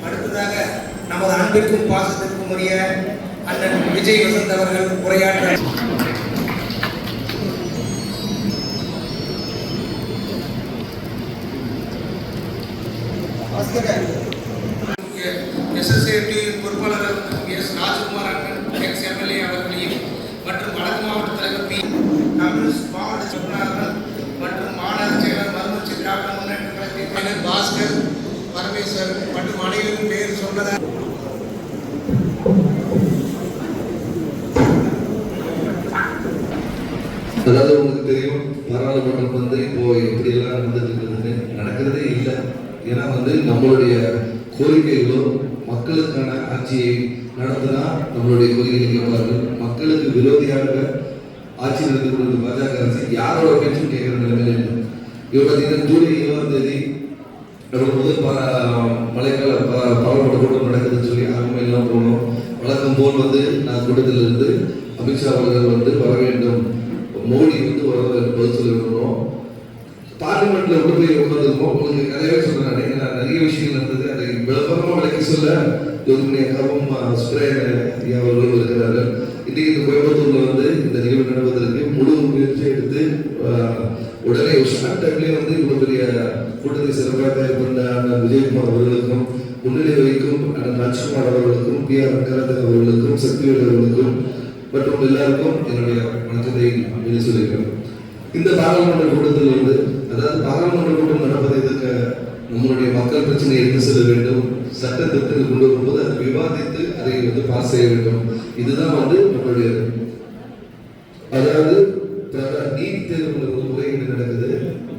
அடுத்ததாக நமது அன்பிற்கும் பாசத்திற்கும் உரிய அண்ணன் விஜய் வசந்த் அவர்கள் உரையாற்ற எஸ்எஸ்ஏடி பொறுப்பாளர் எஸ் ராஜ்குமார் அண்ணன் எக்ஸ் எம்எல்ஏ அவர்களையும் மற்றும் வடக்கு மாவட்ட தலைவர் பி கம்யூனிஸ்ட் மாவட்ட செயலாளர்கள் மற்றும் மாநகர செயலர் மருமச்சி திராவிட முன்னேற்ற கழகத்தின் பாஸ்கர் பரமேஸ்வர் மற்றும் அனைவரும் பேர் சொன்னதாக அதாவது உங்களுக்கு தெரியும் பாராளுமன்றம் வந்து இப்போ எப்படி எல்லாம் நடந்துட்டு இருக்குதுன்னு நடக்கிறதே இல்லை. ஏன்னா வந்து நம்மளுடைய கோரிக்கைகளும் மக்களுக்கான ஆட்சியை நடத்தினா நம்மளுடைய கோரிக்கைகள் கேட்பார்கள். மக்களுக்கு விரோதியாக ஆட்சி நடத்தி கொடுத்த பாஜக அரசு யாரோட பேச்சும் கேட்கிற நிலைமையில இல்லை. இப்போ பார்த்தீங்கன்னா ஜூலை 20ஆம் தேதி நம்ம முதல் மழைக்கால பாராளுமன்ற கூட்டம் நடக்குதுன்னு சொல்லி ஆரம்பம் எல்லாம் போனோம். வழக்கம் போல் வந்து நான் கூட்டத்திலிருந்து அமித்ஷா அவர்கள் வந்து வர வேண்டும், மோடி வந்து பதில் சொல்லி விடுறோம். பார்லிமெண்ட்ல உள்ள போய் உட்காந்துருக்கோம். உங்களுக்கு நிறையவே சொல்றேன், நிறைய விஷயங்கள் இருந்தது. அதை விளம்பரமா விளக்கி சொல்ல ஜோதிமணியாகவும் அவர்களும் இருக்கிறார்கள். இன்னைக்கு இந்த கோயம்புத்தூர்ல வந்து இந்த நிகழ்வு நடப்பதற்கு முழு முயற்சி எடுத்து உடனே ஷார்ட் டைம்லேயே வந்து இவ்வளவு பெரிய கூட்டத்தை சிறப்பாக தயாரித்த அண்ணன் விஜயகுமார் அவர்களுக்கும், முன்னிலை வகிக்கும் அண்ணன் ராஜ்குமார் அவர்களுக்கும், பி ஆர் ரங்கராஜன் அவர்களுக்கும், சக்திவேல் அவர்களுக்கும் மற்றும் எல்லாருக்கும் என்னுடைய வணக்கத்தை வெளி சொல்லியிருக்கிறேன். இந்த பாராளுமன்ற கூட்டத்தில் வந்து அதாவது பாராளுமன்ற கூட்டம் நடப்பதற்கு நம்மளுடைய மக்கள் பிரச்சனையை எடுத்து செல்ல வேண்டும், சட்ட திட்டங்கள் கொண்டு வரும்போது அதை விவாதித்து அதை வந்து பாஸ் செய்ய வேண்டும். இதுதான் வந்து நம்மளுடைய அதாவது நீட் தேர்வு முறைகேடு நடக்குது.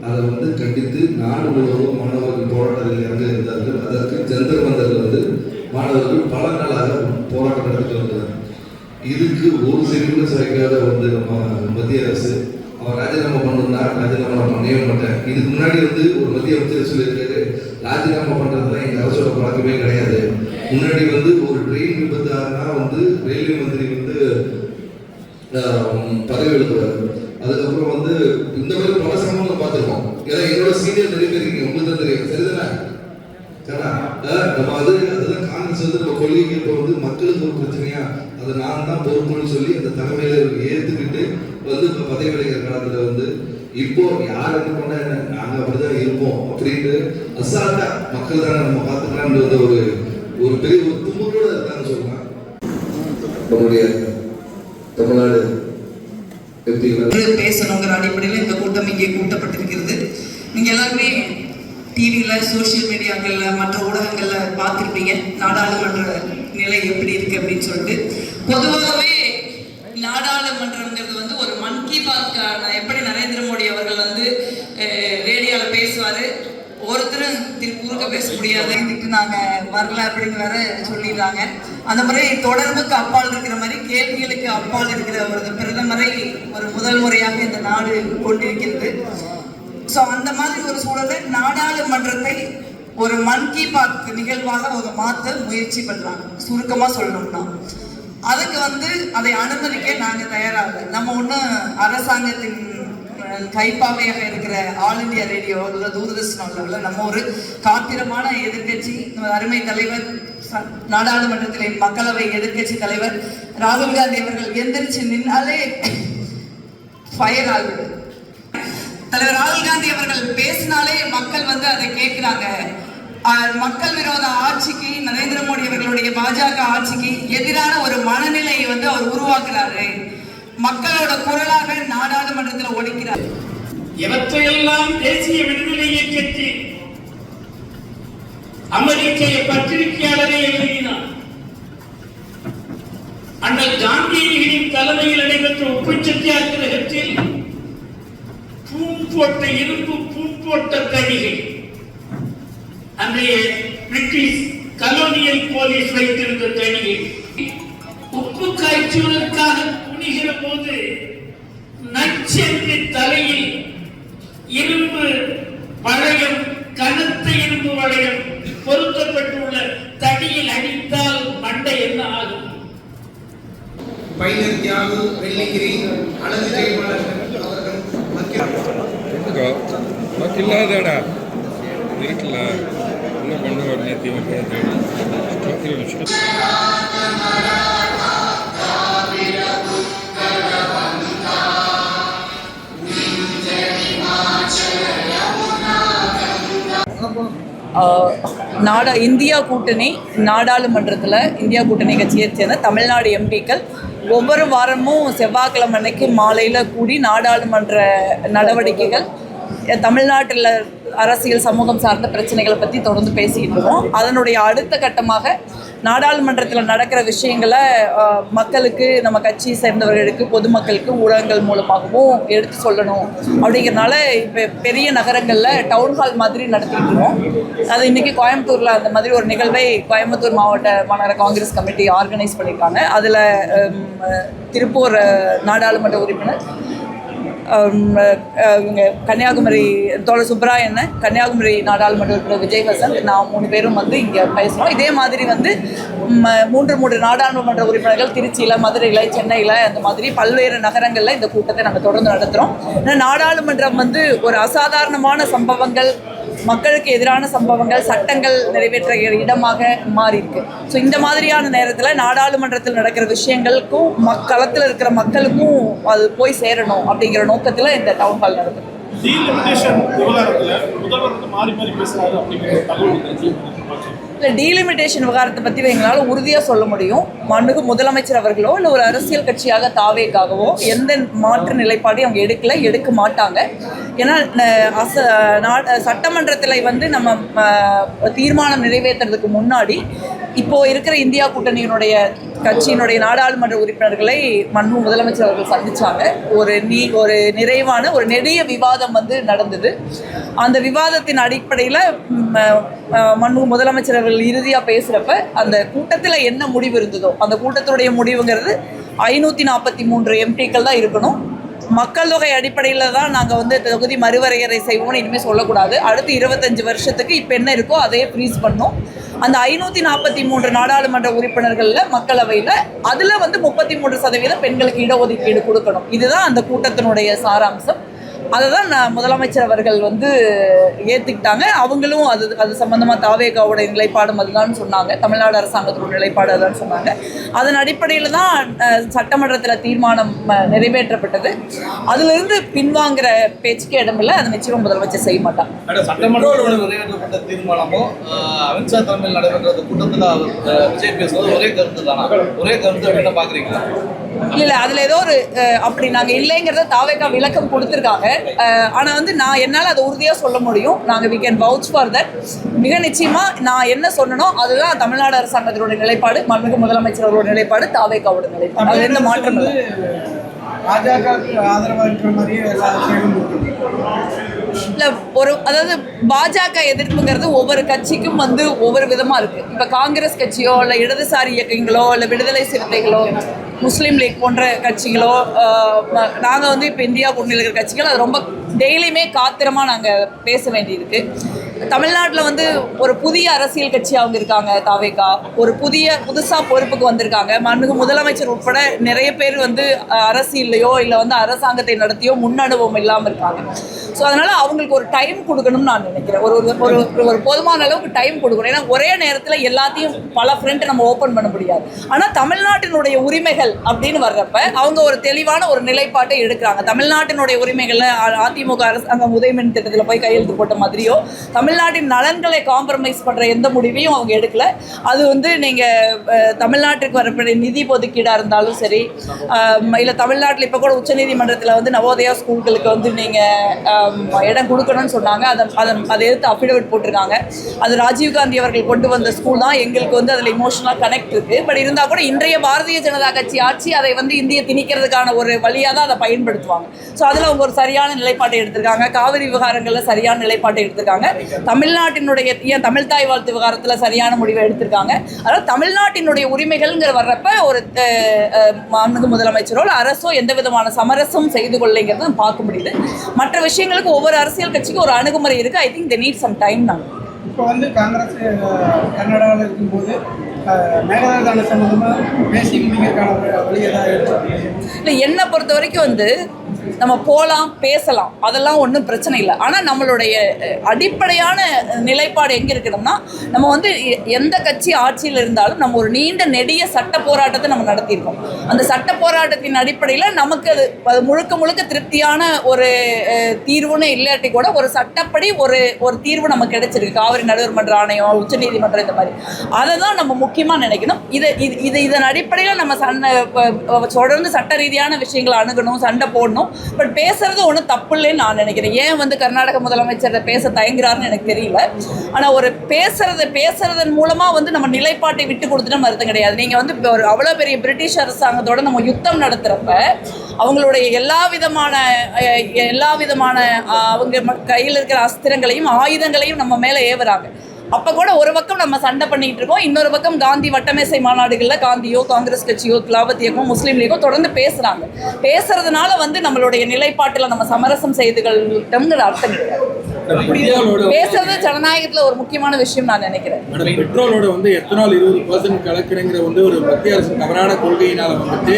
அதை வந்து கண்டித்து நாடு முழுவதும் மாணவர்கள் போராட்டத்தில் இறங்க இருந்தார்கள். அதற்கு ஜந்தர் மந்தர்ல வந்து மாணவர்கள் பல நாளாக போராட்டம் நடத்திட்டு வந்தார்கள். இதுக்கு ஒரு செகண்ட் சரிக்காத வந்து நம்ம மத்திய அரசு அவர் ராஜினாமா பண்ணணும்னா ராஜினாமா பண்ணவே மாட்டேன். இதுக்கு முன்னாடி வந்து ஒரு மத்திய அமைச்சர் சொல்லியிருக்காரு, ராஜினாமா பண்றதுலாம் எங்க அரசோட பழக்கமே கிடையாது. முன்னாடி வந்து ஒரு ட்ரெயின் விபத்து ஆகுனா வந்து ரயில்வே மந்திரி வந்து பதவி எழுதுவார். அதுக்கப்புறம் வந்து இந்த மாதிரி பல சம்பவங்கள் பார்த்துருக்கோம். ஏன்னா என்னோட சீனியர் நிறைய பேர் இருக்கீங்க, உங்களுக்கு தான் தெரியும், சரிதானே? நம்ம அதுதான் காங்கிரஸ் வந்து நம்ம கொள்கைக்கு இப்போ வந்து மக்களுக்கு ஒரு பிரச்சனையா அதை நான் தான் பொறுப்புன்னு சொல்லி அந்த தலைமையில ஏற்றுக்கிட்டு வந்து இப்போ பதவி விளைக்கிற காலத்துல வந்து இப்போ யார் என்ன பண்ண நாங்க அப்படிதான் இருப்போம் அப்படின்ட்டு அசால்ட்டா மக்கள் தானே நம்ம பார்த்துக்கலான்ற ஒரு பெரிய ஒரு துமுறோட இருக்கான்னு சொல்லலாம். நம்முடைய தமிழ்நாடு பேசணுங்கிற அடிப்படையில் இந்த கூட்டம் இங்கே கூட்டப்பட்டிருக்கிறது. நீங்க எல்லாருமே டிவியில், சோசியல் மீடியாக்களில், மற்ற ஊடகங்களில் பார்த்துருப்பீங்க நாடாளுமன்ற நிலை எப்படி இருக்கு அப்படின்னு சொல்லிட்டு. பொதுவாகவே நாடாளுமன்றம்ங்கிறது வந்து ஒரு மன் கி பாத், எப்படி நரேந்திர மோடி அவர்கள் வந்து ரேடியோவில் பேசுவார், ஒருத்தரும் குறுக்க பேச முடியாது, நாங்கள் வரல அப்படின்னு வேற சொல்லிடுறாங்க. அந்த மாதிரி தொடர்புக்கு அப்பால் இருக்கிற மாதிரி கேள்விகளுக்கு அப்பால் இருக்கிற ஒரு பிரதமரை ஒரு முதல் முறையாக இந்த நாடு கொண்டிருக்கிறது. ஸோ அந்த மாதிரி ஒரு சூழலை நாடாளுமன்றத்தை ஒரு மன் கி பாத் நிகழ்வாக ஒரு மாற்ற முயற்சி பண்றாங்க. சுருக்கமா சொல்லணும்னா அதுக்கு வந்து அதை அனுமதிக்க நாங்கள் தயாராக, நம்ம ஒன்றும் அரசாங்கத்தின் கைப்பாவையாக இருக்கிற ஆல் இண்டியா ரேடியோ இல்லை தூர்தர்ஷனில் நம்ம ஒரு காத்திரமான எதிர்கட்சி, அருமை தலைவர், நாடாளுமன்றத்திலே மக்களவை எதிர்கட்சி தலைவர் ராகுல் காந்தி அவர்கள் எந்திரிச்சு நின்னாலே ஃபயர் ஆகுது. தலைவர் ராகுல் காந்தி அவர்கள் பேசினாலே மக்கள் வந்து அதை கேட்கிறாங்க. மக்கள் விரோத ஆட்சிக்கு, நரேந்திர மோடி அவர்களுடைய பாஜக ஆட்சிக்கு எதிரான ஒரு மனநிலையை வந்து அவர் உருவாக்குறாரு. மக்களோட குரலாக நாடாளுமன்றத்தில் ஒலிக்கிறார். எவற்றையெல்லாம் தேசிய விடுதலை இயக்கத்தில் அமெரிக்க பத்திரிகையாளரை எழுதினார். அண்ணல் காந்தியடிகளின் தலைமையில் நடைபெற்ற உப்பு சத்தியாகிரகத்தில் பூம்போட்ட இரும்பு பூம்போட்ட தடிகை அன்றைய பிரிட்டிஷ் கலோனியல் போலீஸ் வைத்திருந்த தடிகை உப்பு காய்ச்சுவதற்காக துணிகிற போது நச்சென்று தலையில் இரும்பு வளையம், கனத்த இரும்பு வளையம் பொருத்தப்பட்டுள்ள தடியில் அடித்தால் மண்டை என்ன ஆகும்? பைலட் தியாகு, வெள்ளிங்கிரி, அழகு ஜெயபாலன் அவர்கள் இல்லாதடா இருக்குல்ல, என்ன பண்ணுவார் திமுக இந்தியா கூட்டணி நாடாளுமன்றத்தில் இந்தியா கூட்டணி கட்சியை சேர்ந்த தமிழ்நாடு எம்பிக்கள் ஒவ்வொரு வாரமும் செவ்வாய்க்கிழமை அன்னைக்கு மாலையில் கூடி நாடாளுமன்ற நடவடிக்கைகள் தமிழ்நாட்டில் அரசியல் சமூகம் சார்ந்த பிரச்சனைகளை பற்றி தொடர்ந்து பேசிக்கிட்டு இருக்கோம். அதனுடைய அடுத்த கட்டமாக நாடாளுமன்றத்தில் நடக்கிற விஷயங்களை மக்களுக்கு, நம்ம கட்சியை சேர்ந்தவர்களுக்கு, பொதுமக்களுக்கு ஊடகங்கள் மூலமாகவும் எடுத்து சொல்லணும் அப்படிங்கிறதுனால இப்போ பெரிய நகரங்களில் டவுன் ஹால் மாதிரி நடத்திட்டு இருக்கோம். அது இன்றைக்கி கோயம்புத்தூரில் அந்த மாதிரி ஒரு நிகழ்வை கோயம்புத்தூர் மாவட்ட மாநகர காங்கிரஸ் கமிட்டி ஆர்கனைஸ் பண்ணியிருக்காங்க. அதில் திருப்பூர் நாடாளுமன்ற உறுப்பினர், கன்னியாகுமரி தோழர் சுப்ராயன், கன்னியாகுமரி நாடாளுமன்ற உறுப்பினர் விஜய் வசந்த், நான் 3 பேரும் இங்கே பேசுகிறோம். இதே மாதிரி 3 நாடாளுமன்ற உறுப்பினர்கள் திருச்சியில், மதுரையில், சென்னையில், அந்த மாதிரி பல்வேறு நகரங்களில் இந்த கூட்டத்தை நாங்கள் தொடர்ந்து நடத்துகிறோம். நாடாளுமன்றம் ஒரு அசாதாரணமான சம்பவங்கள், மக்களுக்கு எதிரான சம்பவங்கள், சட்டங்கள் நிறைவேற்ற இடமாக மாறி இருக்கு. ஸோ இந்த மாதிரியான நேரத்தில் நாடாளுமன்றத்தில் நடக்கிற விஷயங்களுக்கும் களத்தில் இருக்கிற மக்களுக்கும் அது போய் சேரணும் அப்படிங்கிற நோக்கத்தில் இந்த டவுன் ஹால் நடக்குது. இல்லை, டீலிமிட்டேஷன் விவகாரத்தை பற்றி எங்களால் உறுதியாக சொல்ல முடியும். மாண்புமிகு முதலமைச்சர் அவர்களோ இல்லை ஒரு அரசியல் கட்சியாக தாவேக்காகவோ எந்த மாற்று நிலைப்பாடையும் அவங்க எடுக்க மாட்டாங்க. ஏன்னா சட்டமன்றத்தில் நம்ம தீர்மானம் நிறைவேற்றுறதுக்கு முன்னாடி இப்போது இருக்கிற இந்தியா கூட்டணியினுடைய கட்சியினுடைய நாடாளுமன்ற உறுப்பினர்களை மாண்புமிகு முதலமைச்சர் அவர்கள் சந்தித்தாங்க. ஒரு நிறைவான ஒரு நெடிய விவாதம் நடந்தது. அந்த விவாதத்தின் அடிப்படையில் மாண்புமிகு முதலமைச்சர் அவர்கள் இறுதியாக பேசுகிறப்ப அந்த கூட்டத்தில் என்ன முடிவு இருந்ததோ, அந்த கூட்டத்தினுடைய முடிவுங்கிறது 543 எம்பிக்கள் தான் இருக்கணும். மக்கள் தொகை அடிப்படையில் தான் நாங்கள் தொகுதி மறுவரையறை செய்வோம்னு இனிமேல் சொல்லக்கூடாது. அடுத்து 25 வருஷத்துக்கு இப்போ என்ன இருக்கோ அதையே ஃப்ரீஸ் பண்ணோம். அந்த 543 நாடாளுமன்ற உறுப்பினர்களில் மக்களவையில் அதில் 33% பெண்களுக்கு இடஒதுக்கீடு கொடுக்கணும். இதுதான் அந்த கூட்டத்தினுடைய சாராம்சம். அதை தான் முதலமைச்சர் அவர்கள் ஏற்றுக்கிட்டாங்க. அவங்களும் அது சம்பந்தமாக தாவேகாவோட நிலைப்பாடும் அதுதான் சொன்னாங்க. தமிழ்நாடு அரசாங்கத்தோட நிலைப்பாடு அதுதான் சொன்னாங்க. அதன் அடிப்படையில் தான் சட்டமன்றத்தில் தீர்மானம் நிறைவேற்றப்பட்டது. அதிலிருந்து பின்வாங்குற பேச்சுக்கு இடமில்லை. அதை நிச்சயம் முதலமைச்சர் செய்ய மாட்டாங்க. சட்டமன்றத்தில் நிறைவேற்றப்பட்ட தீர்மானமும் அமித்ஷா தலைமையில் நடைபெற்ற கூட்டத்தில் விஜய் பேசுவது ஒரே கருத்து தானா? ஒரே கருத்து அப்படின்னு பார்க்குறீங்களா? இல்லை, அதில் ஏதோ அப்படி நாங்கள் இல்லைங்கிறத தாவேகா விளக்கம் கொடுத்துருக்காங்க. ஆனால் நான் என்னால் அதை உறுதியாக சொல்ல முடியும். நாங்கள் we can vouch for that. மிக நிச்சயமாக நான் என்ன சொன்னனோ அதுதான் தமிழ்நாடு அரசாங்கத்தினுடைய நிலைப்பாடு, மாண்புமிகு முதலமைச்சர் அவரோட நிலைப்பாடு, தாவேகாவோட நிலைப்பாடு. அது எந்த மாற்றம் இல்லை. பாஜகவுக்கு ஆதரவாக இருக்கிற மாதிரியே இல்லை, அதாவது பாஜக எதிர்ப்புங்கிறது ஒவ்வொரு கட்சிக்கும் ஒவ்வொரு விதமாக இருக்குது. இப்போ காங்கிரஸ் கட்சியோ இல்லை இடதுசாரி இயக்கங்களோ இல்லை விடுதலை சிறுத்தைகளோ முஸ்லீம் லீக் போன்ற கட்சிகளோ, நாங்கள் இப்போ இந்தியா கூட்டணியில் இருக்கிற கட்சிகள் அது ரொம்ப டெய்லியுமே காத்திரமாக நாங்கள் பேச வேண்டியிருக்கு. தமிழ்நாட்டில் ஒரு புதிய அரசியல் கட்சி அவங்க இருக்காங்க தாவேகா. ஒரு புதுசாக பொறுப்புக்கு வந்திருக்காங்க. மாண்புமிகு முதலமைச்சர் உட்பட நிறைய பேர் அரசியல்லையோ இல்லை அரசாங்கத்தை நடத்தியோ முன் அனுபவம் இல்லாமல் இருக்காங்க. ஸோ அதனால் அவங்களுக்கு ஒரு டைம் கொடுக்கணும்னு நான் நினைக்கிறேன். ஒரு போதுமான அளவுக்கு டைம் கொடுக்கணும். ஏன்னா ஒரே நேரத்தில் எல்லாத்தையும் பல ஃப்ரண்ட் நம்ம ஓப்பன் பண்ண முடியாது. ஆனால் தமிழ்நாட்டினுடைய உரிமைகள் அப்படின்னு வர்றப்ப அவங்க ஒரு தெளிவான ஒரு நிலைப்பாட்டை எடுக்கிறாங்க. தமிழ்நாட்டினுடைய உரிமைகளை அதிமுக அரசாங்கம் உதயமின் திட்டத்தில் போய் கையெழுத்து போட்ட மாதிரியோ தமிழ்நாட்டின் நலன்களை காம்ப்ரமைஸ் பண்ணுற எந்த முடிவையும் அவங்க எடுக்கல. அது நீங்கள் தமிழ்நாட்டுக்கு வரக்கூடிய நிதி ஒதுக்கீடாக இருந்தாலும் சரி, இல்லை தமிழ்நாட்டில் இப்போ கூட உச்சநீதிமன்றத்தில் நவோதயா ஸ்கூல்களுக்கு நீங்கள் இடம் கொடுக்கணும்னு சொன்னாங்க. அதை எடுத்து அஃபிடவிட் போட்டிருக்காங்க. அது ராஜீவ்காந்தி அவர்கள் கொண்டு வந்த ஸ்கூல் தான். எங்களுக்கு அதில் இமோஷனலாக கனெக்ட் இருக்குது. பட் இருந்தால் கூட இன்றைய பாரதிய ஜனதா கட்சி ஆட்சி அதை இந்திய திணிக்கிறதுக்கான ஒரு வழியாக தான் அதை பயன்படுத்துவாங்க. ஸோ அதில் அவங்க ஒரு சரியான நிலைப்பாட்டை எடுத்திருக்காங்க. காவிரி விவகாரங்களில் சரியான நிலைப்பாட்டை எடுத்திருக்காங்க. தமிழ்நாட்டினுடைய தமிழ் தாய் வாழ்த்து விவகாரத்தில் சரியான முடிவை எடுத்திருக்காங்க. அதனால் தமிழ்நாட்டினுடைய உரிமைகள்ங்கிற வர்றப்ப ஒரு மாண்புமிகு முதலமைச்சரோ அரசோ எந்த விதமான சமரசம் செய்து கொள்ளைங்கிறத பார்க்க முடியுது. மற்ற விஷயங்களுக்கு ஒவ்வொரு அரசியல் கட்சிக்கும் ஒரு அணுகுமுறை இருக்குது. I think they need some time தான். இப்போ காங்கிரஸ் கர்நாடகாவில் இருக்கும்போது மேகதான சம்பந்தமாக பேசி முடிக்கிறதுக்கான வழி ஏதாவது இல்லை. என்னை பொறுத்த வரைக்கும் நம்ம போகலாம், பேசலாம், அதெல்லாம் ஒன்றும் பிரச்சனை இல்லை. ஆனால் நம்மளுடைய அடிப்படையான நிலைப்பாடு எங்கே இருக்கணும்னா, நம்ம வந்து எந்த கட்சி ஆட்சியில் இருந்தாலும் நம்ம ஒரு நீண்ட நெடிய சட்ட போராட்டத்தை நம்ம நடத்தியிருக்கோம். அந்த சட்ட போராட்டத்தின் அடிப்படையில் நமக்கு அது முழுக்க முழுக்க திருப்தியான ஒரு தீர்வுன்னு இல்லாட்டி கூட ஒரு சட்டப்படி ஒரு தீர்வு நமக்கு கிடைச்சிருக்கு. காவிரி நடுவர் மன்ற ஆணையம், உச்சநீதிமன்றம், இந்த மாதிரி அதை தான் நம்ம முக்கியமாக நினைக்கணும். இதன் அடிப்படையில் நம்ம தொடர்ந்து சட்ட ரீதியான விஷயங்களை அணுகணும், சண்டை போடணும். பட் பேசுறது ஒன்றும் தப்பு இல்லைன்னு நான் நினைக்கிறேன். ஏன் வந்து கர்நாடக முதலமைச்சர் பேச தயங்குறாருன்னு எனக்கு தெரியல. ஆனால் ஒரு பேசுறதன் மூலமாக வந்து நம்ம நிலைப்பாட்டை விட்டு கொடுத்துட்டு அர்த்தம் கிடையாது. நீங்கள் வந்து ஒரு அவ்வளோ பெரிய பிரிட்டிஷ் அரசாங்கத்தோட நம்ம யுத்தம் நடத்துகிறப்ப அவங்களுடைய எல்லா விதமான அவங்க கையில் இருக்கிற அஸ்திரங்களையும் ஆயுதங்களையும் நம்ம மேலே ஏவுறாங்க. அப்போ கூட ஒரு பக்கம் நம்ம சண்டை பண்ணிட்டு இருக்கோம், இன்னொரு பக்கம் காந்தி வட்டமேசை மாநாடுகளில் காந்தியோ, காங்கிரஸ் கட்சியோ, கிலாபத் இயக்கம், முஸ்லீம் லீகோ தொடர்ந்து பேசுகிறாங்க. பேசுறதுனால வந்து நம்மளுடைய நிலைப்பாட்டில் நம்ம சமரசம் செய்துகிற அர்த்தம் கிடையாது. பேசுறது ஜனநாயகத்தில் ஒரு முக்கியமான விஷயம் நான் நினைக்கிறேன். பெட்ரோலோட வந்து எத்தனால் 20% கலக்குறங்கிற வந்து ஒரு மத்திய அரசு தவறான கொள்கையினால் வந்துட்டு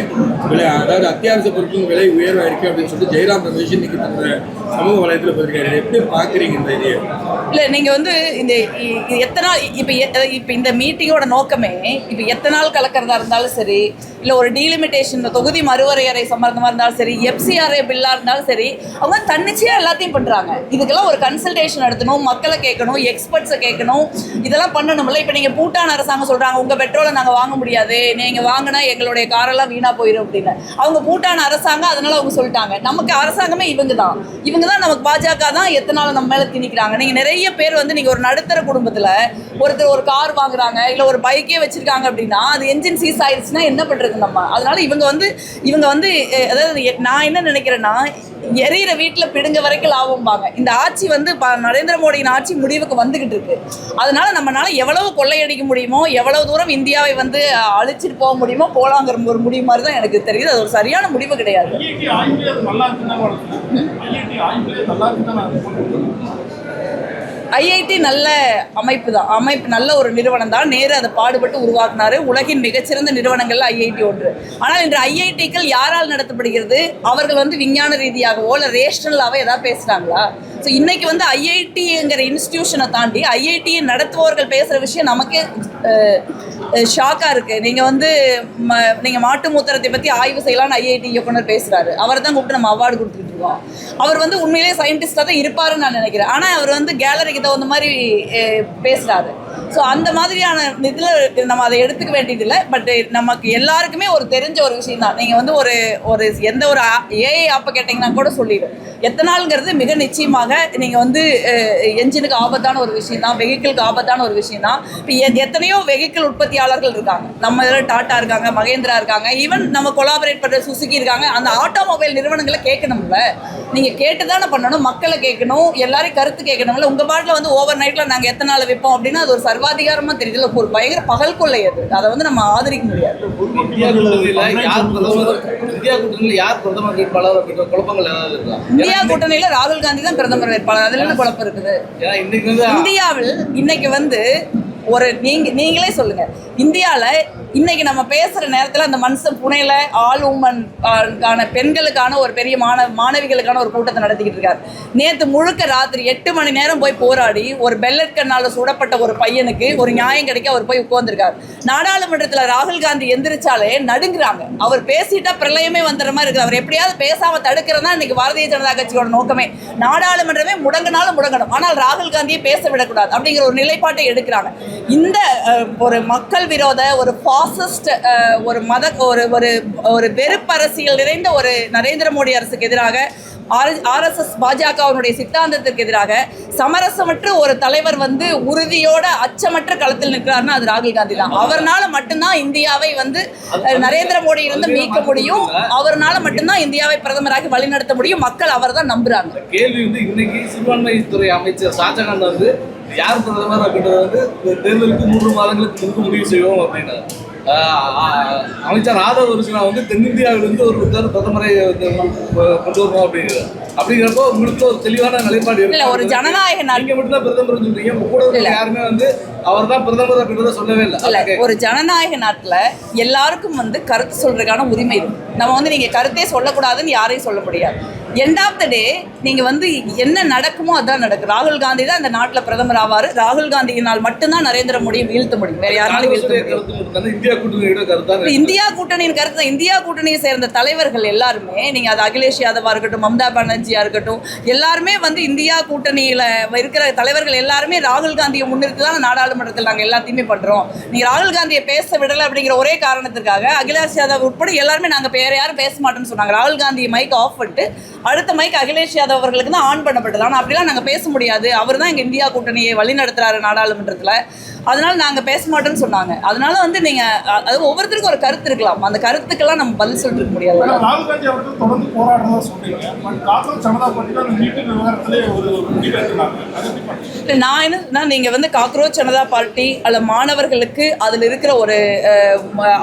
அதாவது அத்தியாவசிய பொருட்களின் விலை உயர்வாயிருக்கு அப்படின்னு சொல்லிட்டு ஜெயராம் ரமேஷ் இன்னைக்கு தன்னோட சமூக வலையத்தில் போயிருக்காரு. எப்படி பார்க்குறீங்க இந்த இது? இல்லை, நீங்கள் வந்து இந்த எத்தனால் இப்போ இந்த மீட்டிங்கோட நோக்கமே இப்போ எத்தனால் கலக்கிறதா இருந்தாலும் சரி, இல்லை ஒரு டீலிமிட்டேஷன் தொகுதி மறுவரையறை சம்பந்தமாக இருந்தாலும் சரி, எஃப்சிஆர்ஏ பில்லாக இருந்தாலும் சரி, அவங்க தன்னிச்சையாக எல்லாத்தையும் பண்ணுறாங்க. இதுக்கெல்லாம் ஒரு கன்சல்டேஷன் நடத்தணும், மக்களை கேட்கணும், எக்ஸ்பர்ட்ஸை கேட்கணும், இதெல்லாம் பண்ணணும்ல. இப்போ நீங்கள் பூட்டான் அரசாங்கம் சொல்கிறாங்க உங்கள் பெட்ரோலை நாங்கள் வாங்க முடியாது, நீங்கள் வாங்கினா எங்களுடைய காரெல்லாம் வீணாக போயிடும் அப்படின்னு. அவங்க பூட்டான் அரசாங்கம், அதனால் அவங்க சொல்லிட்டாங்க. நமக்கு அரசாங்கமே இவங்க தான் நமக்கு பாஜக தான் எத்தனாலும் நம்ம மேலே திணிக்கிறாங்க. நீங்கள் நிறைய பேர் வந்து நீங்கள் ஒரு நடுத்தர குடும்பத்தில் ஒருத்தர் ஒரு கார் வாங்குறாங்க, இல்லை ஒரு பைக்கே வச்சுருக்காங்க அப்படின்னா அது என்ஜின் சீஸ் ஆயிடுச்சுன்னா என்ன பண்ணுறது நம்ம? அதனால இவங்க வந்து அதாவது நான் என்ன நினைக்கிறேன்னா, எரியிற வீட்டில் பிடுங்க வரைக்கும் லாபம்பாங்க. இந்த ஆட்சி வந்து நரேந்திர மோடியின் ஆட்சி முடிவுக்கு வந்துகிட்டு இருக்கு. அதனால நம்மளால எவ்வளவு கொள்ளையடிக்க முடியுமோ, எவ்வளவு தூரம் இந்தியாவை வந்து அழிச்சிட்டு போக முடியுமோ போலாங்கிற ஒரு முடிவு மாதிரி தான் எனக்கு தெரியுது. அது ஒரு சரியான முடிவு கிடையாது. ஐஐடி நல்ல அமைப்பு தான், நல்ல ஒரு நிறுவனம் தான். நேரு அதை பாடுபட்டு உருவாக்குனாரு. உலகின் மிகச்சிறந்த நிறுவனங்கள்ல ஐஐடி ஒன்று. ஆனால் இன்று ஐஐடிக்கள் யாரால் நடத்தப்படுகிறது? அவர்கள் வந்து விஞ்ஞான ரீதியாகவோ இல்லை ரேஷனலாகவோ ஏதாவது பேசுகிறாங்களா? ஸோ இன்னைக்கு வந்து ஐஐடிங்கிற இன்ஸ்டிடியூஷனை தாண்டி ஐஐடியை நடத்துபவர்கள் பேசுகிற விஷயம் நமக்கே ஷாக்காக இருக்குது. நீங்கள் மாட்டு மூத்திரத்தை பற்றி ஆய்வு செய்யலான்னு ஐஐடி இயக்குனர் பேசுகிறாரு. அவரை தான் கூப்பிட்டு நம்ம அவார்டு கொடுத்துட்டு இருக்கோம். அவர் வந்து உண்மையிலேயே சயின்டிஸ்டாக தான் இருப்பாருன்னு நான் நினைக்கிறேன். ஆனால் அவர் வந்து கேலரிக்கு தகுந்த மாதிரி பேசுகிறாரு. ஸோ அந்த மாதிரியான இதில் நம்ம அதை எடுத்துக்க வேண்டியதில்லை. பட் நமக்கு எல்லாருக்குமே ஒரு தெரிஞ்ச ஒரு விஷயம் தான். நீங்கள் வந்து ஒரு எந்த ஒரு ஏஐ ஆப்பை கேட்டிங்கன்னா கூட சொல்லிடும். எத்தனால்ங்கிறது மிக நிச்சயமாக நீங்கள் வந்து என்ஜினுக்கு ஆபத்தான ஒரு விஷயம் தான், வெஹிக்கிளுக்கு ஆபத்தான ஒரு விஷயம் தான். இப்போ எத்தனையோ வெஹிக்கிள் உற்பத்தியாளர்கள் இருக்காங்க. நம்ம இதில் டாட்டா இருக்காங்க, மகேந்திரா இருக்காங்க, ஈவன் நம்ம கொலாபரேட் பண்ணுற சுசுகி இருக்காங்க. அந்த ஆட்டோமொபைல் நிறுவனங்களை கேட்கணும்ல, நீங்கள் கேட்டு தானே பண்ணணும், மக்களை கேட்கணும், எல்லாரையும் கருத்து கேட்கணும்ல. உங்கள் பாட்டில் வந்து ஓவர் நைட்டில் நாங்கள் எத்தனால விற்போம் அப்படின்னா அது ஒரு சர்வாதிகாரமாக தெரியுதுல, ஒரு பயங்கர பகல் கொள்ளை. அதை வந்து நம்ம ஆதரிக்க முடியாது. இந்தியா கூட்டணியில் யார் பிரதமர் வேட்பாளர் அப்படின்ற குழப்பங்கள் ஏதாவது இருக்கா? இந்தியா கூட்டணியில ராகுல் காந்தி தான் பிரதமர் வேட்பாளர். அதுல என்ன குழப்பம் இருக்குது? இந்தியாவில் இன்னைக்கு வந்து நீங்களே சொல்லுங்க, இந்தியாவில் இன்னைக்கு நம்ம பேசுகிற நேரத்தில் அந்த மனுஷன் புனேல ஆல் உமன்கான பெண்களுக்கான ஒரு பெரிய மாணவிகளுக்கான ஒரு கூட்டத்தை நடத்திக்கிட்டு இருக்காரு. நேற்று முழுக்க ராத்திரி 8 மணி நேரம் போய் போராடி ஒரு பெல்லட் கண்ணால் சுடப்பட்ட ஒரு பையனுக்கு ஒரு நியாயம் கிடைக்க அவர் போய் உட்கார்ந்துருக்காரு. நாடாளுமன்றத்தில் ராகுல் காந்தி எந்திரிச்சாலே நடுங்குறாங்க. அவர் பேசிட்டா பிரளயமே வந்துடுற மாதிரி இருக்குது. அவர் எப்படியாவது பேசாமல் தடுக்கிறதா இன்னைக்கு பாரதிய ஜனதா கட்சியோட நோக்கமே. நாடாளுமன்றமே முடங்கினாலும் முடங்கணும், ஆனால் ராகுல் காந்தியை பேச விடக்கூடாது அப்படிங்கிற ஒரு நிலைப்பாட்டை எடுக்கிறாங்க. இந்த ஒரு மக்கள் விரோத ஒரு பாசிஸ்ட் ஒரு ஒரு வெறுப்பரசியல் நிறைந்த ஒரு நரேந்திர மோடி அரசுக்கு எதிராக, RSS பாஜகவினுடைய சித்தாந்தத்திற்கு எதிராக சமரசமற்ற ஒரு தலைவர் வந்து உறுதியோட அச்சமற்ற களத்தில் நிற்கிறாருன்னா அது ராகுல் காந்தி தான். அவர்னால மட்டும்தான் இந்தியாவை வந்து நரேந்திர மோடியிலிருந்து மீட்க முடியும். அவர்னால மட்டும்தான் இந்தியாவை பிரதமராக வழிநடத்த முடியும். மக்கள் அவர் தான் நம்புறாங்க. கேள்வி வந்து இன்னைக்கு சிறுபான்மைத்துறை அமைச்சர் ஷாஜகான் வந்து யார் பிரதமர் அப்படின்றத வந்து தேர்தலுக்கு 3 மாதங்களுக்கு முன்பு முடிவு செய்வோம் அப்படின்னா, அமைச்சர் ஆதவ் அர்ஜுனா வந்து தென்னிந்தியாவிலிருந்து ஒரு பிரதமரை கொண்டு வரணும் அப்படிங்கிறப்போ உங்களுக்கு ஒரு தெளிவான நிலைப்பாடு இருக்கு. ஒரு ஜனநாயக நீங்க மட்டும் தான் பிரதமர் சொல்றீங்க, கூட யாருமே வந்து அவர் தான் பிரதமர் அப்படின்றத சொல்லவே இல்லை. இல்ல, ஒரு ஜனநாயக நாட்டுல எல்லாருக்கும் வந்து கருத்து சொல்றதுக்கான உரிமை இருக்கு. நம்ம வந்து நீங்க கருத்தே சொல்லக்கூடாதுன்னு யாரையும் சொல்ல முடியாது. எண்ட் ஆஃப் த டே நீங்க வந்து என்ன நடக்குமோ அதான் நடக்கும். ராகுல் காந்தி தான் இந்த நாட்டுல பிரதமர் ஆவாரு. ராகுல் காந்தியினால் மட்டும்தான் நரேந்திர மோடியை வீழ்த்த முடியும், வேற யாராலும் வீழ்த்த முடியும். இந்தியா கூட்டணியின் கருத்து தான். இந்தியா கூட்டணியை சேர்ந்த தலைவர்கள் எல்லாருமே, நீங்க அது அகிலேஷ் யாதவா இருக்கட்டும், மம்தா பானர்ஜியா இருக்கட்டும், எல்லாருமே வந்து இந்தியா கூட்டணியில இருக்கிற தலைவர்கள் எல்லாருமே ராகுல் காந்தியை முன்னிறுத்தி தான் நாடாளுமன்றத்தில் நாங்கள் எல்லாத்தையுமே பண்றோம். நீங்க ராகுல் காந்தியை பேச விடலை அப்படிங்கிற ஒரே காரணத்திற்காக அகிலேஷ் யாதவ் உட்பட எல்லாருமே நாங்க வேற யாரும் பேச மாட்டோம்னு சொன்னாங்க. ராகுல் காந்தி மைக் ஆஃப் பண்ணிட்டு அடுத்த மைக் அகிலேஷ் யாதவ் அவர்களுக்கு தான் ஆன் பண்ணப்பட்டது. ஆனால் அப்படிலாம் நாங்கள் பேச முடியாது, அவர் தான் எங்கள் இந்தியா கூட்டணியை வழி நடத்துறாரு நாடாளுமன்றத்தில், அதனால நாங்கள் பேச மாட்டோம்னு சொன்னாங்க. அதனால வந்து நீங்கள் அது ஒவ்வொருத்தருக்கும் ஒரு கருத்து இருக்கலாம், அந்த கருத்துக்கெல்லாம் நம்ம பதில் சொல்லிட்டு இருக்க முடியாது. ராகுல் காந்தி அவர்கள் தொடர்ந்து போராடுறதா சொல்றீங்க. காங்கிரஸ் ஜனதா பார்ட்டி அந்த நீட்டு விவகாரத்திலே ஒரு முடிவு எடுக்கிறாங்க. நான் என்ன, நீங்கள் வந்து காக்ரோச் ஜனதா பார்ட்டி அல்ல மாணவர்களுக்கு அதில் இருக்கிற ஒரு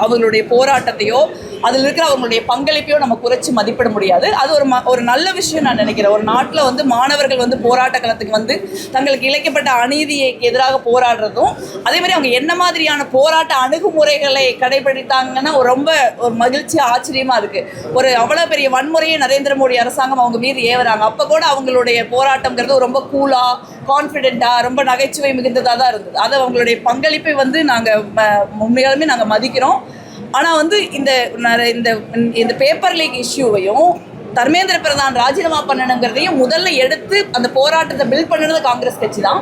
அவர்களுடைய போராட்டத்தையோ அதில் இருக்கிற அவங்களுடைய பங்களிப்பையோ நம்ம குறைச்சி மதிப்பிட முடியாது. அது ஒரு நல்ல விஷயம் நான் நினைக்கிறேன். ஒரு நாட்டில் வந்து மாணவர்கள் வந்து போராட்ட களத்துக்கு வந்து தங்களுக்கு இழைக்கப்பட்ட அநீதிக்கு எதிராக போராடுறதும், அதே மாதிரி அவங்க என்ன மாதிரியான போராட்ட அணுகுமுறைகளை கடைபிடித்தாங்கன்னா ரொம்ப ஒரு மகிழ்ச்சி ஆச்சரியமாக இருக்குது. ஒரு அவ்வளோ பெரிய வன்முறையை நரேந்திர மோடி அரசாங்கம் அவங்க மீது ஏவுறாங்க. அப்போ கூட அவங்களுடைய போராட்டங்கிறது ரொம்ப கூலாக, கான்ஃபிடென்ட்டாக, ரொம்ப நகைச்சுவை மிகுந்ததாக தான் இருந்தது. அது அவங்களுடைய பங்களிப்பை வந்து நாங்கள் உண்மையாலுமே நாங்கள் மதிக்கிறோம். ஆனால் வந்து இந்த பேப்பர் லீக் இஷ்யூவையும் தர்மேந்திர பிரதான் ராஜினாமா பண்ணணுங்கிறதையும் முதல்ல எடுத்து அந்த போராட்டத்தை பில்ட் பண்ணது காங்கிரஸ் கட்சி தான்.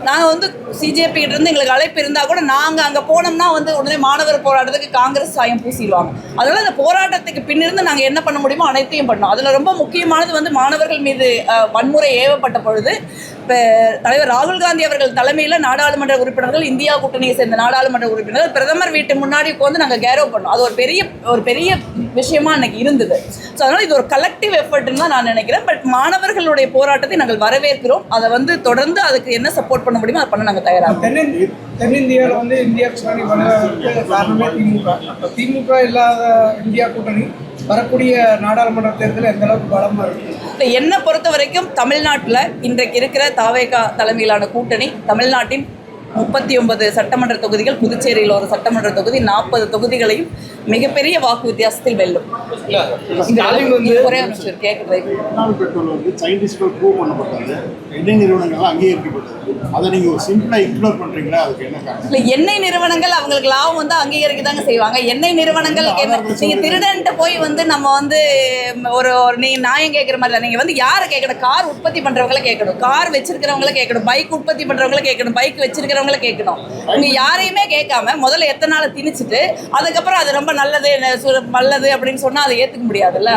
நாங்கள் வந்து சிஜேபி கிட்ட இருந்து எங்களுக்கு அழைப்பு இருந்தால் கூட நாங்கள் அங்கே போனோம்னா வந்து உடனே மாணவர் போராட்டத்துக்கு காங்கிரஸ் சாயம் பூசிடுவாங்க. அதனால் அந்த போராட்டத்துக்கு பின்னிருந்து நாங்கள் என்ன பண்ண முடியுமோ அனைத்தையும் பண்ணோம். அதில் ரொம்ப முக்கியமானது வந்து மாணவர்கள் மீது வன்முறை ஏவப்பட்ட பொழுது இப்போ தலைவர் ராகுல் காந்தி அவர்கள் தலைமையில் நாடாளுமன்ற உறுப்பினர்கள், இந்தியா கூட்டணியை சேர்ந்த நாடாளுமன்ற உறுப்பினர்கள் பிரதமர் வீட்டு முன்னாடி உட்காந்து நாங்கள் கேரோ பண்ணோம். அது ஒரு பெரிய விஷயமா எனக்கு இருந்தது. ஸோ அதனால் இது ஒரு கலெக்டிவ் எஃபர்ட்னு தான் நான் நினைக்கிறேன். பட் மாணவர்களுடைய போராட்டத்தை நாங்கள் வரவேற்கிறோம். அதை வந்து தொடர்ந்து அதுக்கு என்ன சப்போர்ட் பண்ண முடியுமோ அதை பண்ண நாங்கள் தயாராக. தென்னிந்தியாவில் வந்து இந்தியா கூட்டணி வளர்வதற்கு காரணமே திமுக இல்லாத இந்தியா கூட்டணி வரக்கூடிய நாடாளுமன்ற தேர்தலில் எந்த அளவுக்கு பலமாக இருக்குது? என்னை பொறுத்த வரைக்கும் தமிழ்நாட்டில் இன்றைக்கு இருக்கிற தாவேகா தலைமையிலான கூட்டணி தமிழ்நாட்டின் 39 சட்டமன்ற தொகுதிகள், புதுச்சேரியில் ஒரு சட்டமன்ற தொகுதி, 40 தொகுதிகளையும் மிகப்பெரிய வாக்கு வித்தியாசத்தில் வெல்லும். ஒரே நிமிஷம் கேட்குறது. பெட்ரோல் வந்து சயின்டிஸ்ட்கள் ப்ரூவ் பண்ணப்பட்டது, எண்ணெய் நிறுவனங்கள்லாம் அங்கீகரிக்கப்பட்டது. அதை நீங்கள் சிம்பிளாக இக்னோர் பண்ணுறீங்களா? அதுக்கு என்ன காரணம்? இல்லை, எண்ணெய் நிறுவனங்கள் அவங்களுக்கு லாபம் வந்து அங்கீகரிக்க தாங்க செய்வாங்க. எண்ணெய் நிறுவனங்கள் நீங்கள் திருடன்ட்டு போய் வந்து நம்ம வந்து ஒரு நியாயம் கேட்குற மாதிரி தான். நீங்கள் வந்து யாரை கேட்கணும்? கார் உற்பத்தி பண்ணுறவங்கள கேட்கணும், கார் வச்சிருக்கிறவங்கள கேட்கணும், பைக் உற்பத்தி பண்ணுறவங்கள கேட்கணும், பைக் வச்சிருக்கிறவங்கள கேட்கணும். நீங்கள் யாரையுமே கேட்காம முதல்ல எத்தனை நாளை திணிச்சுட்டு அதுக்கப்புறம் அது ரொம்ப நல்லது அப்படின்னு சொன்னால் அதை ஏற்றுக்க முடியாதுல்ல.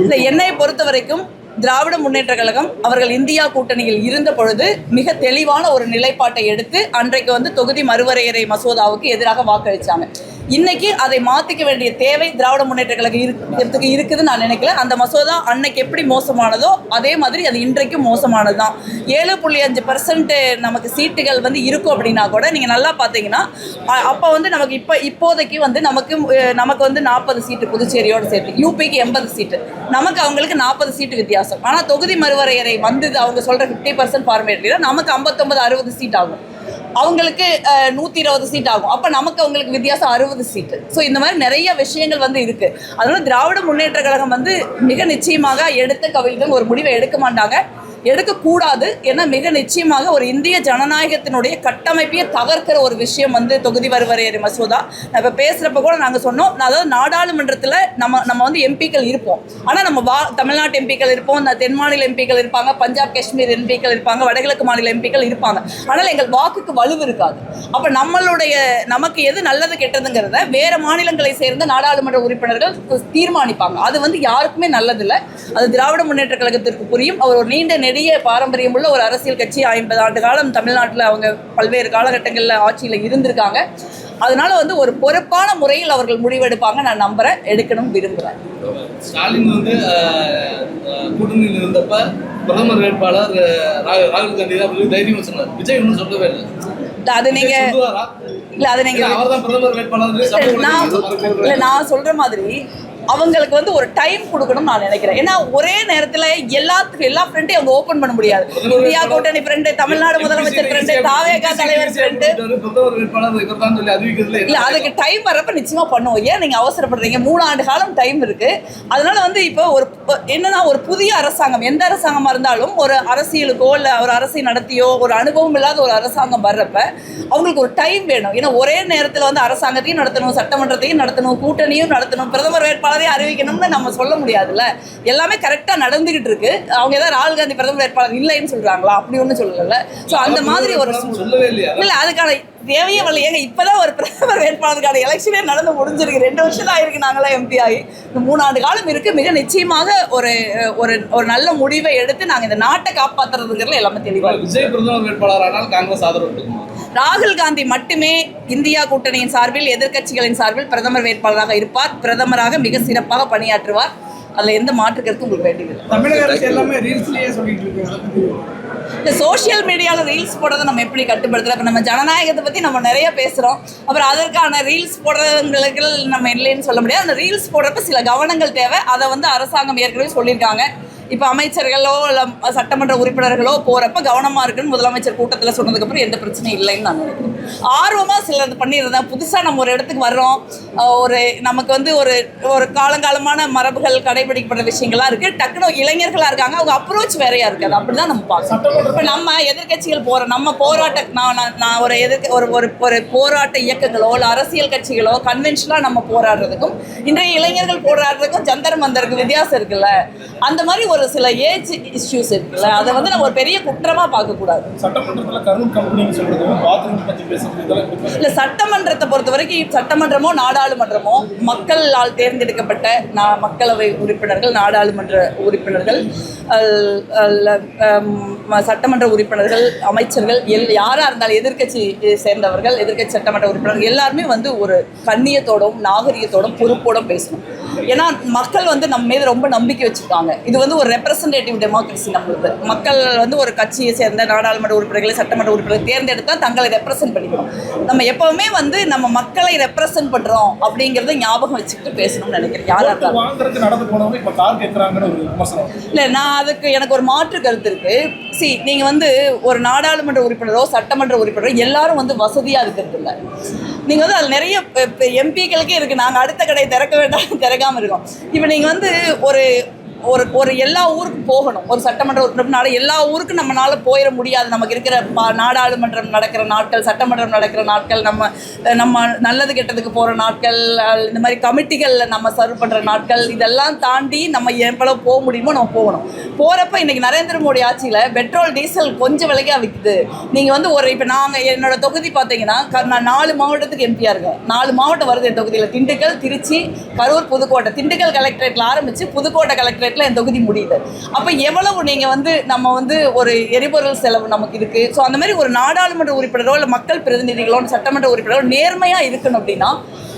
இல்லை, என்னை பொறுத்த வரைக்கும் திராவிட முன்னேற்ற கழகம் அவர்கள் இந்தியா கூட்டணியில் இருந்த பொழுது மிக தெளிவான ஒரு நிலைப்பாட்டை எடுத்து அன்றைக்கு வந்து தொகுதி மறுவரையறை மசோதாவுக்கு எதிராக வாக்களித்தாங்க. இன்னைக்கு அதை மாற்றிக்க வேண்டிய தேவை திராவிட முன்னேற்ற கழகத்துக்கு இருக்குதுன்னு நான் நினைக்கல. அந்த மசோதா அன்னைக்கு எப்படி மோசமானதோ அதே மாதிரி அது இன்றைக்கும் மோசமானது தான். 7.5% நமக்கு சீட்டுகள் வந்து இருக்கும் அப்படின்னா கூட நீங்கள் நல்லா பார்த்தீங்கன்னா அப்போ வந்து நமக்கு இப்போதைக்கு வந்து நமக்கு வந்து 40 சீட்டு புதுச்சேரியோடு சேர்த்து, யூபிக்கு 80 சீட்டு, நமக்கு அவங்களுக்கு 40 சீட்டு வித்தியாசம். ஆனால் தொகுதி மறுவரையறை வந்தது அவங்க சொல்கிற 50% ஃபார்மேட்டில் நமக்கு 59-60 சீட் ஆகும், அவங்களுக்கு 120 சீட் ஆகும். அப்போ நமக்கு அவங்களுக்கு வித்தியாசம் 60 சீட்டு. ஸோ இந்த மாதிரி நிறைய விஷயங்கள் வந்து இருக்குது. அதனால் திராவிட முன்னேற்ற கழகம் வந்து மிக நிச்சயமாக எடுத்த கவிழ்கள் ஒரு முடிவை எடுக்க மாட்டாங்க, எடுக்கக்கூடாது. ஏன்னா மிக நிச்சயமாக ஒரு இந்திய ஜனநாயகத்தினுடைய கட்டமைப்பையே தகர்க்கிற ஒரு விஷயம் வந்து தொகுதி மறுவரையறை மசோதா. நான் இப்போ பேசுகிறப்ப கூட நாங்கள் சொன்னோம், அதாவது நாடாளுமன்றத்தில் நம்ம வந்து எம்பிக்கள் இருப்போம், ஆனால் நம்ம தமிழ்நாட்டு எம்பிக்கள் இருப்போம், தென் மாநில எம்பிக்கள் இருப்பாங்க, பஞ்சாப் காஷ்மீர் எம்பிக்கள் இருப்பாங்க, வடகிழக்கு மாநில எம்பிக்கள் இருப்பாங்க. ஆனால் எங்கள் வாக்குக்கு வலுவு இருக்காது. அப்போ நமக்கு எது நல்லது கெட்டதுங்கிறத வேறு மாநிலங்களை சேர்ந்த நாடாளுமன்ற உறுப்பினர்கள் தீர்மானிப்பாங்க. அது வந்து யாருக்குமே நல்லதில்லை. அது திராவிட முன்னேற்ற கழகத்திற்கு புரியும். அவர் ஒரு நீண்ட நெடிய பாரம்பரியம் உள்ள ஒரு அரசியல் கட்சி. 50 ஆண்டு காலம் தமிழ்நாட்டில் அவங்க பல்வேறு காலகட்டங்களில் ஆட்சியில் இருந்திருக்காங்க. அதனால வந்து ஒரு பொறுப்பான முறையில் அவர்கள் முடிவெடுப்பாங்க நான் நம்புறேன், எடுக்கணும் விரும்புகிறேன். ஸ்டாலின் வந்து கூட்டணியில் இருந்தப்ப பிரதமர் வேட்பாளர் ராகுல் காந்தி தான் தைரியம் சொன்னார், விஜய் ஒன்றும் சொல்லவே இல்லை. அது நீங்க இல்ல, அது நீங்க அவர்தான் பிரதமர் வேட்பாளர். நான் சொல்ற மாதிரி அவங்களுக்கு வந்து ஒரு டைம் கொடுக்கணும்னு நான் நினைக்கிறேன். ஏன்னா ஒரே நேரத்தில் எல்லா ஃப்ரெண்டையும் அவங்க ஓப்பன் பண்ண முடியாது. இந்தியா கூட்டணி ஃப்ரெண்டு, தமிழ்நாடு முதலமைச்சர் ஃப்ரெண்டு, தாவேகா தலைவர் ஃப்ரெண்டு, இல்லை அதுக்கு டைம் வரப்ப நிச்சயமா பண்ணுவோம். ஏன் நீங்க அவசரப்படுறீங்க? 3 ஆண்டு காலம் டைம் இருக்கு. அதனால வந்து இப்போ என்னன்னா ஒரு புதிய அரசாங்கம், எந்த அரசாங்கமா இருந்தாலும் ஒரு அரசியலுக்கோ இல்லை ஒரு அரசியல் நடத்தியோ ஒரு அனுபவம் இல்லாத ஒரு அரசாங்கம் வர்றப்ப அவங்களுக்கு ஒரு டைம் வேணும். ஏன்னா ஒரே நேரத்தில் வந்து அரசாங்கத்தையும் நடத்தணும், சட்டமன்றத்தையும் நடத்தணும், கூட்டணியும் நடத்தணும், பிரதமர் வேட்பாளரையும் அறிவிக்கணும்னு நம்ம சொல்ல முடியாதுல்ல. எல்லாமே கரெக்டாக நடந்துகிட்டு இருக்கு. அவங்க ஏதாவது ராகுல் காந்தி பிரதமர் வேட்பாளர் இல்லைன்னு சொல்றாங்களா? அப்படி ஒன்றும் சொல்லல. ஸோ அந்த மாதிரி ஒரு இல்லை, அதுக்கான தேவையே வரல. ஏங்க இப்பதான் ஒரு பிரதமர் வேட்பாளருக்கான எலெக்ஷனே நடந்து முடிஞ்சிருக்கு. 2 வருஷம் தான் இருக்கு நாங்களாம் எம்பி ஆகி. 3 ஆண்டு காலம் இருக்கு. மிக நிச்சயமாக ஒரு ஒரு ஒரு நல்ல முடிவை எடுத்து நாங்கள் இந்த நாட்டை காப்பாற்றுறதுங்கிறதுல எல்லாமே தெளிவாக. விஜய் பிரதமர் வேட்பாளர் ஆனால் காங்கிரஸ் ஆதரவு. ராகுல் காந்தி மட்டுமே இந்தியா கூட்டணியின் சார்பில், எதிர்க்கட்சிகளின் சார்பில் பிரதமர் வேட்பாளராக இருப்பார். பிரதமராக மிக சிறப்பாக பணியாற்றுவார். அதில் எந்த மாற்று கருத்தும் உங்களுக்கு வேண்டியது. தமிழக அரசு எல்லாமே ரீல்ஸ்லயே சொல்லிட்டு இருக்கு. இந்த சோஷியல் மீடியாவில் ரீல்ஸ் போடுறதை நம்ம எப்படி கட்டுப்படுத்துகிறோம்? இப்போ நம்ம ஜனநாயகத்தை பற்றி நம்ம நிறைய பேசுகிறோம். அப்புறம் அதற்கான ரீல்ஸ் போடுறவங்களுக்கு நம்ம இல்லைன்னு சொல்ல முடியாது. அந்த ரீல்ஸ் போடுறப்ப சில கவனங்கள் தேவை. அதை வந்து அரசாங்கம் ஏற்கனவே சொல்லியிருக்காங்க. இப்போ அமைச்சர்களோ இல்லை சட்டமன்ற உறுப்பினர்களோ போகிறப்ப கவனமாக இருக்குன்னு முதலமைச்சர் கூட்டத்தில் சொன்னதுக்கப்புறம் எந்த பிரச்சனையும் இல்லைன்னு நான் நினைக்கிறேன். ஆர்வமாக சிலது பண்ணியிருந்தேன். புதுசாக நம்ம ஒரு இடத்துக்கு வர்றோம், ஒரு நமக்கு வந்து ஒரு காலங்காலமான மரபுகள் கடைபிடிக்கப்படுற விஷயங்கள்லாம் இருக்குது. டக்குனு இளைஞர்களாக இருக்காங்க, அவங்க அப்ரோச் வேறையாக இருக்காது. அப்படி தான் நம்ம பார்க்கணும். இப்போ நம்ம எதிர்கட்சிகள் நம்ம போராட்ட நான் ஒரு போராட்ட இயக்கங்களோ இல்லை அரசியல் கட்சிகளோ கன்வென்ஷனாக நம்ம போராடுறதுக்கும் இன்றைய இளைஞர்கள் போராடுறதுக்கும் ஜந்தர் மந்தருக்கு வித்தியாசம் இருக்குல்ல. அந்த மாதிரி ஒரு சில ஏஜ் இஷ்யூஸ் இருக்குல்ல, அதை வந்து நம்ம ஒரு பெரிய குற்றமாக பார்க்கக்கூடாது. இல்லை, சட்டமன்றத்தை பொறுத்த வரைக்கும் சட்டமன்றமோ நாடாளுமன்றமோ மக்களால் தேர்ந்தெடுக்கப்பட்ட மக்களவை உறுப்பினர்கள், நாடாளுமன்ற உறுப்பினர்கள், சட்டமன்ற உறுப்பினர்கள், அமைச்சர்கள், யாராக இருந்தாலும் எதிர்க்கட்சி சேர்ந்தவர்கள், எதிர்க்கட்சி சட்டமன்ற உறுப்பினர்கள் எல்லாருமே வந்து ஒரு கண்ணியத்தோடும் நாகரிகத்தோடும் பொறுப்போடும் பேசணும். ஏன்னா மக்கள் வந்து நம்ம மீது ரொம்ப நம்பிக்கை வச்சுருக்காங்க. இது வந்து ஒரு ரெப்ரசன்டேட்டிவ் டெமோக்ரஸி. நம்மளுக்கு மக்கள் வந்து ஒரு கட்சியை சேர்ந்த நாடாளுமன்ற உறுப்பினர்களை, சட்டமன்ற உறுப்பினர்களை தேர்ந்தெடுத்தால் தங்களை ரெப்ரசன்ட் பண்ணிக்கணும். நம்ம எப்பவுமே வந்து நம்ம மக்களை ரெப்ரசன்ட் பண்ணுறோம் அப்படிங்கிறத ஞாபகம் வச்சுக்கிட்டு பேசணும்னு நினைக்கிறேன். யாராக இல்லை, நான் அதுக்கு எனக்கு ஒரு மாற்று கருத்து இருக்கு. நீங்கள் வந்து ஒரு நாடாளுமன்ற உறுப்பினரோ சட்டமன்ற உறுப்பினரோ எல்லாரும் வந்து வசதியாக இருக்கிறது இல்லை. நீங்கள் வந்து அதில் நிறைய எம்பிக்களுக்கே இருக்குது. நாங்கள் அடுத்த கடை திறக்க வேண்டாம், திறக்காமல் இருக்கோம். இப்போ நீங்கள் வந்து ஒரு எல்லா ஊருக்கும் போகணும். ஒரு சட்டமன்ற உறுப்பினர்னால எல்லா ஊருக்கும் நம்மளால போயிட முடியாது. நமக்கு இருக்கிற நாடாளுமன்றம் நடக்கிற நாட்கள், சட்டமன்றம் நடக்கிற நாட்கள், நம்ம நல்லது கெட்டதுக்கு போகிற நாட்கள், இந்த மாதிரி கமிட்டிகளில் நம்ம சர்வ் பண்ணுற நாட்கள், இதெல்லாம் தாண்டி நம்ம எவ்வளோ போக முடியுமோ நம்ம போகணும். போகிறப்ப இன்றைக்கி நரேந்திர மோடி ஆட்சியில் பெட்ரோல் டீசல் கொஞ்சம் விலையாக விற்குது. நீங்கள் வந்து இப்போ நாங்கள் என்னோட தொகுதி பார்த்தீங்கன்னா நான் 4 மாவட்டத்துக்கு எம்பியாக இருக்கேன். 4 மாவட்டம் வருது என் தொகுதியில். திண்டுக்கல், திருச்சி, கரூர், புதுக்கோட்டை. திண்டுக்கல் கலெக்டரேட்டில் ஆரம்பித்து புதுக்கோட்டை கலெக்டரேட் என் தொகுதி முடியுது. அப்ப எவ்வளவு நீங்க வந்து நம்ம வந்து ஒரு எரிபொருள் செலவு நமக்கு இருக்கு. ஸோ அந்த மாதிரி ஒரு நாடாளுமன்ற உறுப்பினரோ இல்லை மக்கள் பிரதிநிதிகளோ சட்டமன்ற உறுப்பினரோ நேர்மையா இருக்கணும் அப்படின்னா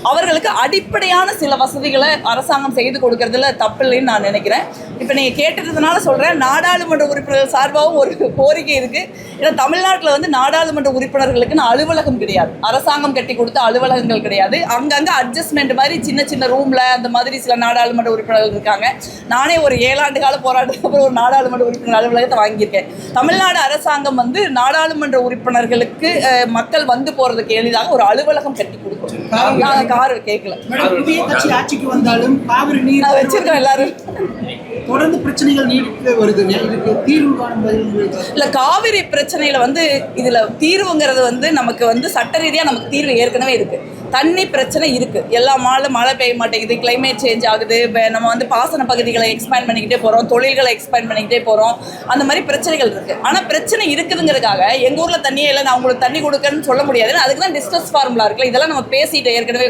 அவர்களுக்கு அடிப்படையான சில வசதிகளை அரசாங்கம் செய்து கொடுக்கறதுல தப்பில்லைன்னு நான் நினைக்கிறேன். இப்போ நீங்கள் கேட்டதுனால சொல்கிறேன், நாடாளுமன்ற உறுப்பினர்கள் சார்பாகவும் ஒரு கோரிக்கை இருக்குது. ஏன்னா தமிழ்நாட்டில் வந்து நாடாளுமன்ற உறுப்பினர்களுக்குன்னு அலுவலகம் கிடையாது. அரசாங்கம் கட்டி கொடுத்த அலுவலகங்கள் கிடையாது. அங்கங்கே அட்ஜஸ்ட்மெண்ட் மாதிரி சின்ன சின்ன ரூமில் அந்த மாதிரி சில நாடாளுமன்ற உறுப்பினர்கள் இருக்காங்க. நானே ஒரு 7 ஆண்டு கால போராட்டத்துக்கு அப்புறம் ஒரு நாடாளுமன்ற உறுப்பினர் அலுவலகத்தை வாங்கியிருக்கேன். தமிழ்நாடு அரசாங்கம் வந்து நாடாளுமன்ற உறுப்பினர்களுக்கு மக்கள் வந்து போகிறதுக்கு எளிதாக ஒரு அலுவலகம் கட்டி கொடுக்கும். கார் கேட்கல. புதிய கட்சி ஆட்சிக்கு வந்தாலும் காவிரி நீர் வச்சிருக்கோம் எல்லாரும். தொடர்ந்து பிரச்சனைகள் நீடித்து வருது. இதுக்கு தீர்வு காணும்போது இல்லை, காவிரி பிரச்சனையில் வந்து இதில் தீர்வுங்கிறது வந்து நமக்கு வந்து சட்ட ரீதியாக நமக்கு தீர்வு ஏற்கனவே இருக்குது. தண்ணி பிரச்சனை இருக்குது. எல்லா மழை பெய்ய மாட்டேங்குது, கிளைமேட் சேஞ்ச் ஆகுது. நம்ம வந்து பாசன பகுதிகளை எக்ஸ்பேண்ட் பண்ணிக்கிட்டே போகிறோம், தொழில்களை எக்ஸ்பேண்ட் பண்ணிக்கிட்டே போகிறோம். அந்த மாதிரி பிரச்சனைகள் இருக்குது. ஆனால் பிரச்சனை இருக்குதுங்கிறதுக்காக எங்கள் ஊரில் தண்ணியே இல்லை, நான் உங்களுக்கு தண்ணி கொடுக்கணும்னு சொல்ல முடியாது. அதுக்கு தான் டிஸ்ட்ரஸ் ஃபார்முலா இருக்குல்ல, இதெல்லாம் நம்ம பேசிட்டோம் ஏற்கனவே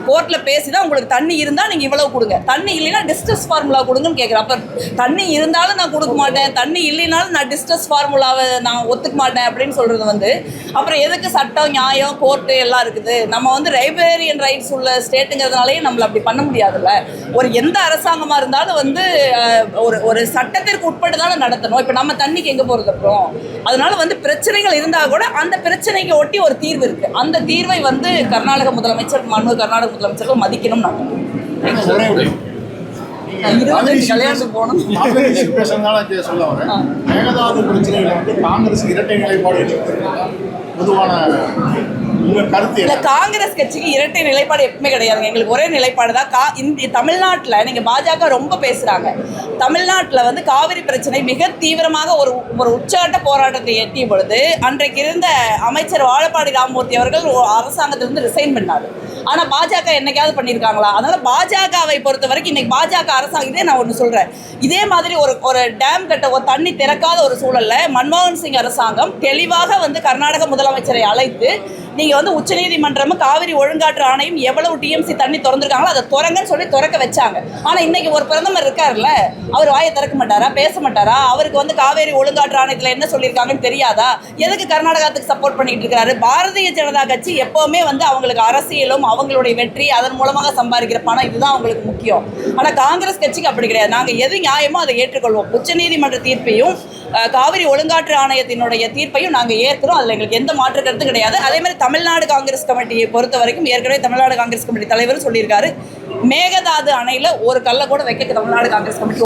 கோர்ட்டில் பேசி தான் உங்களுக்கு தண்ணி இருந்தால் நீங்கள் இவ்வளவு கொடுங்க, தண்ணி இல்லைன்னா டிஸ்ட்ரஸ் ஃபார்முலா கொடுங்கன்னு கேட்குறேன். அப்போ தண்ணி இருந்தாலும் நான் கொடுக்க மாட்டேன், தண்ணி இல்லைனாலும் நான் டிஸ்ட்ரஸ் ஃபார்முலாவை நான் ஒத்துக்க மாட்டேன் அப்படின்னு சொல்கிறது வந்து அப்புறம் எதுக்கு சட்டம், நியாயம், கோர்ட்டு எல்லாம் இருக்குது? நம்ம வந்து ரைபேரியன் ரைட்ஸ் உள்ள ஸ்டேட்டுங்கிறதுனாலே நம்மளை அப்படி பண்ண முடியாதுல்ல. ஒரு எந்த அரசாங்கமாக இருந்தாலும் வந்து ஒரு சட்டத்திற்கு உட்பட்டு தானே நடத்தணும். இப்போ நம்ம தண்ணிக்கு எங்கே போகிறது அப்புறம்? அதனால வந்து பிரச்சனைகள் இருந்தால் கூட அந்த பிரச்சனைக்கு ஒட்டி ஒரு தீர்வு இருக்குது. அந்த தீர்வை வந்து கர்நாடக முதலமைச்சர் கர்நாடக முதலமைச்சர்கள் மதிக்கணும்னு நான் ஒரே ஒரு கல்யாணத்துக்கு போகணும். காங்கிரஸ் பேசுறதுனால சொல்ல வரேன். மேகதாது பிரச்சனையில வந்து காங்கிரஸ் இரட்டை நிலைப்பாடு எடுத்திருக்காங்க. பொதுவான உங்க கருத்து இல்ல, என்ன? காங்கிரஸ் கட்சிக்கு இரட்டை நிலைப்பாடு எப்பவுமே கிடையாதுங்க. எங்களுக்கு ஒரே நிலைப்பாடு தான். இந்த தமிழ்நாட்டில் நீங்க பாஜக ரொம்ப பேசுறாங்க. தமிழ்நாட்டில் வந்து காவிரி பிரச்சனை மிக தீவிரமாக ஒரு உச்சகட்ட போராட்டத்தை எட்டிய பொழுது அன்றைக்கு இருந்த அமைச்சர் வாழப்பாடி ராமமூர்த்தி அவர்கள் அரசாங்கத்திலிருந்து ரிசைன் பண்ணாரு. ஆனா பாஜக என்னைக்காவது பண்ணியிருக்காங்களா? அதனால பாஜகவை பொறுத்த வரைக்கும் இன்னைக்கு பாஜக அரசாங்கம், இதே நான் ஒன்று சொல்றேன், இதே மாதிரி ஒரு டேம் கட்ட ஒரு தண்ணி திறக்காத ஒரு சூழல்ல மன்மோகன் சிங் அரசாங்கம் தெளிவாக வந்து கர்நாடக முதலமைச்சரை அழைத்து நீங்க வந்து உச்சநீதிமன்றமும் காவிரி ஒழுங்காற்று ஆணையம் எவ்வளவு டிஎம்சி தண்ணி திறந்துருக்காங்களோ அதை திறங்கன்னு சொல்லி திறக்க வச்சாங்க. ஆனா இன்னைக்கு ஒரு பிரதமர் இருக்காருல்ல, அவர் வாயை திறக்க மாட்டாரா, பேச மாட்டாரா? அவருக்கு வந்து காவேரி ஒழுங்காற்று ஆணையத்தில் என்ன சொல்லியிருக்காங்கன்னு தெரியாதா? எதுக்கு கர்நாடகத்துக்கு சப்போர்ட் பண்ணிட்டு இருக்காரு? பாரதிய ஜனதா கட்சி எப்பவுமே வந்து அவங்களுக்கு அரசியலும் அவங்களுடைய வெற்றி அதன் மூலமாக சம்பாதிக்கிற பணம் இதுதான் அவங்களுக்கு முக்கியம். ஆனா காங்கிரஸ் கட்சிக்கு அப்படி கிடையாது. நாங்க எது நியாயமோ அதை ஏற்றுக்கொள்வோம். உச்சநீதிமன்ற தீர்ப்பையும் காவிரி ஒழுங்காற்று ஆணையத்தினுடைய தீர்ப்பையும் நாங்கள் ஏற்கிறோம். அதில் எங்களுக்கு எந்த மாற்று கருத்து கிடையாது. அதே மாதிரி தமிழ்நாடு காங்கிரஸ் கமிட்டியை பொறுத்த வரைக்கும் ஏற்கனவே தமிழ்நாடு காங்கிரஸ் கமிட்டி தலைவர் சொல்லியிருக்காரு, மேகதாது அணையில் ஒரு கல்லை கூட வைக்க தமிழ்நாடு காங்கிரஸ் கமிட்டி